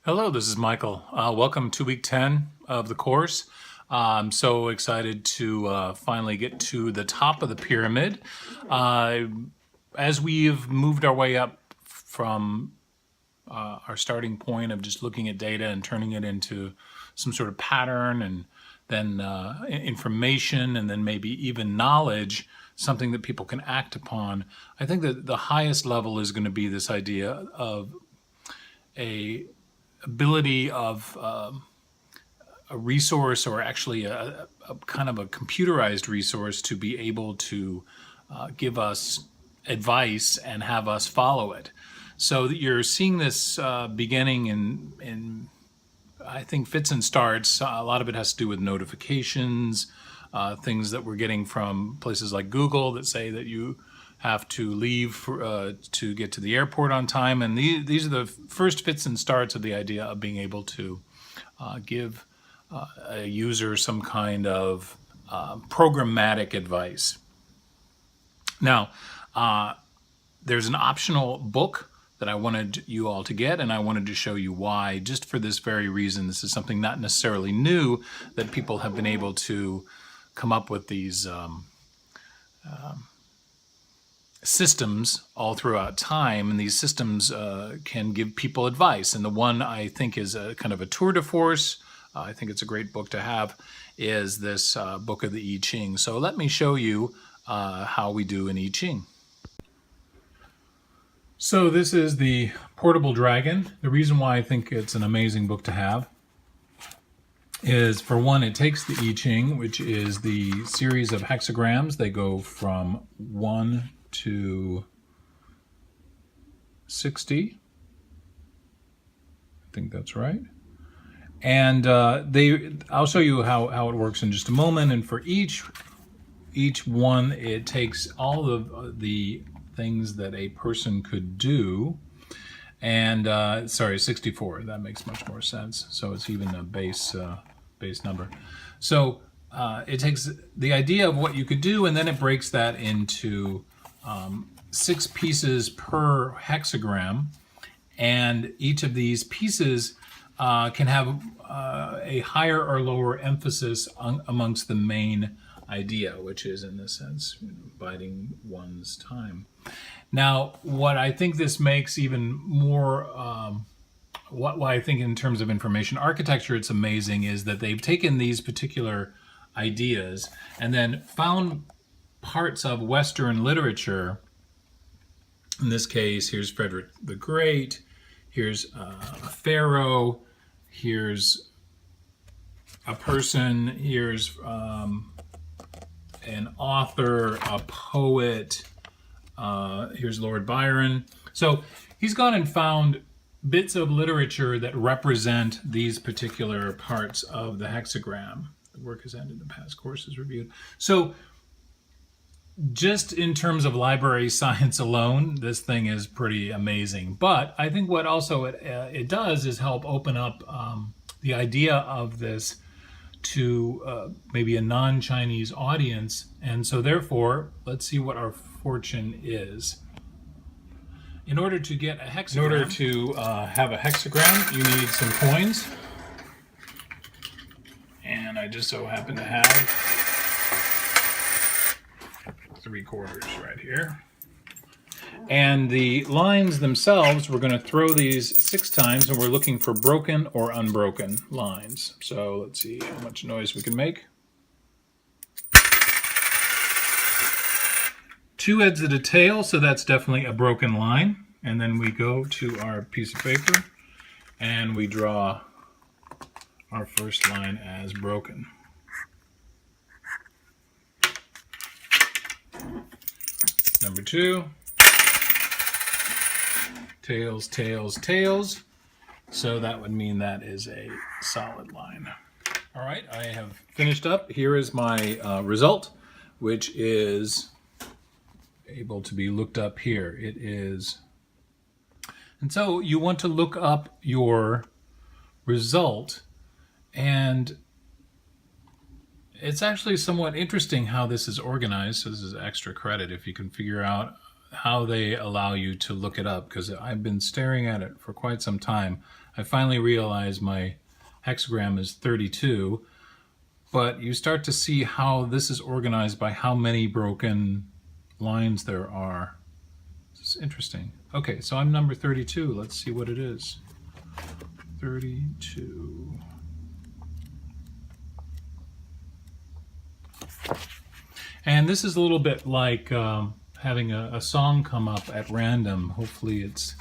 Hello, this is Michael. Welcome to week 10 of the course. I'm so excited to finally get to the top of the pyramid. As we've moved our way up from our starting point of just looking at data and turning it into some sort of pattern and then information and then maybe even knowledge, something that people can act upon, I think that the highest level is going to be this idea of a ability of a resource, or actually a kind of a computerized resource, to be able to give us advice and have us follow it. So that you're seeing this beginning in I think fits and starts. A lot of it has to do with notifications, things that we're getting from places like Google that say that you have to leave to get to the airport on time. And these are the first fits and starts of the idea of being able to give a user some kind of programmatic advice. Now, there's an optional book that I wanted you all to get, and I wanted to show you why, just for this very reason. This is something not necessarily new, that people have been able to come up with these systems all throughout time, and these systems can give people advice. And the one I think is a kind of a tour de force, I think it's a great book to have, is this book of the I Ching. So let me show you how we do in I Ching. So this is the Portable Dragon. The reason why I think it's an amazing book to have is, for one, it takes the I Ching, which is the series of hexagrams. They go from 1 to 60. I think that's right. And I'll show you how it works in just a moment. And for each one, it takes all of the things that a person could do. And 64. That makes much more sense. So it's even a base number. So it takes the idea of what you could do, and then it breaks that into 6 pieces per hexagram, and each of these pieces can have a higher or lower emphasis amongst the main idea, which is, in this sense, biding one's time. Now, what I think this makes even more, what I think in terms of information architecture it's amazing, is that they've taken these particular ideas and then found parts of Western literature. In this case, here's Frederick the Great, here's a pharaoh, here's a person, here's an author, a poet, here's Lord Byron. So he's gone and found bits of literature that represent these particular parts of the hexagram. The work has ended, the past course is reviewed. So just in terms of library science alone, this thing is pretty amazing. But I think what also it does is help open up the idea of this to maybe a non-Chinese audience. And so therefore, let's see what our fortune is. In order to get a hexagram, in order to have a hexagram, you need some coins. And I just so happen to have 3 quarters right here. And the lines themselves, we're going to throw these 6 times, and we're looking for broken or unbroken lines. So let's see how much noise we can make. 2 heads and a tail, so that's definitely a broken line. And then we go to our piece of paper and we draw our first line as broken. Number 2. Tails, tails, tails. So that would mean that is a solid line. All right, I have finished up. Here is my result, which is able to be looked up here. It is, and so you want to look up your result, and it's actually somewhat interesting how this is organized. So this is extra credit if you can figure out how they allow you to look it up, because I've been staring at it for quite some time. I finally realized my hexagram is 32, but you start to see how this is organized by how many broken lines there are. It's interesting. Okay, so I'm number 32. Let's see what it is. 32. And this is a little bit like having a song come up at random. Hopefully it's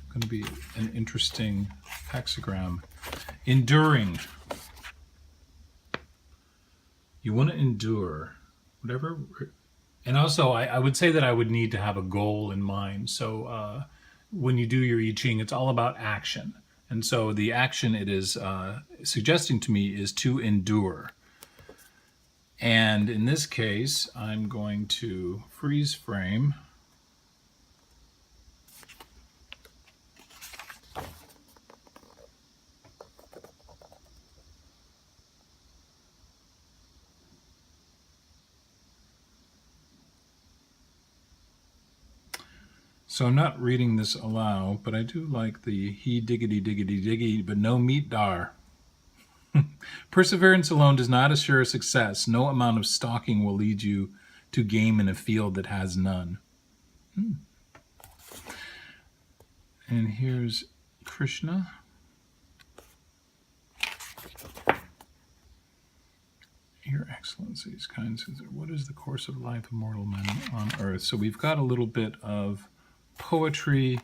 going to be an interesting hexagram. Enduring. You want to endure whatever. And also, I would say that I would need to have a goal in mind. So when you do your I Ching, it's all about action. And so the action it is suggesting to me is to endure. And in this case, I'm going to freeze frame. So I'm not reading this aloud, but I do like the he diggity diggity diggy, but no meat dar. Perseverance alone does not assure success. No amount of stalking will lead you to game in a field that has none. And here's Krishna. Your Excellencies, kind Caesar, what is the course of life of mortal men on earth? So we've got a little bit of poetry.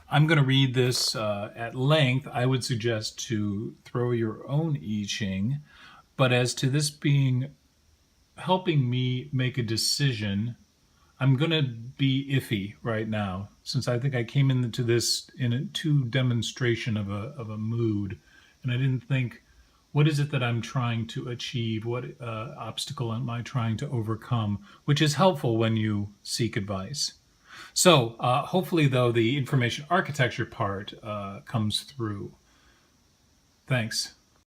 I'm going to read this at length. I would suggest to throw your own I Ching, but as to this being helping me make a decision, I'm going to be iffy right now, since I think I came into this in a too demonstration of a mood, and I didn't think, what is it that I'm trying to achieve? What obstacle am I trying to overcome? Which is helpful when you seek advice. So hopefully, though, the information architecture part comes through. Thanks.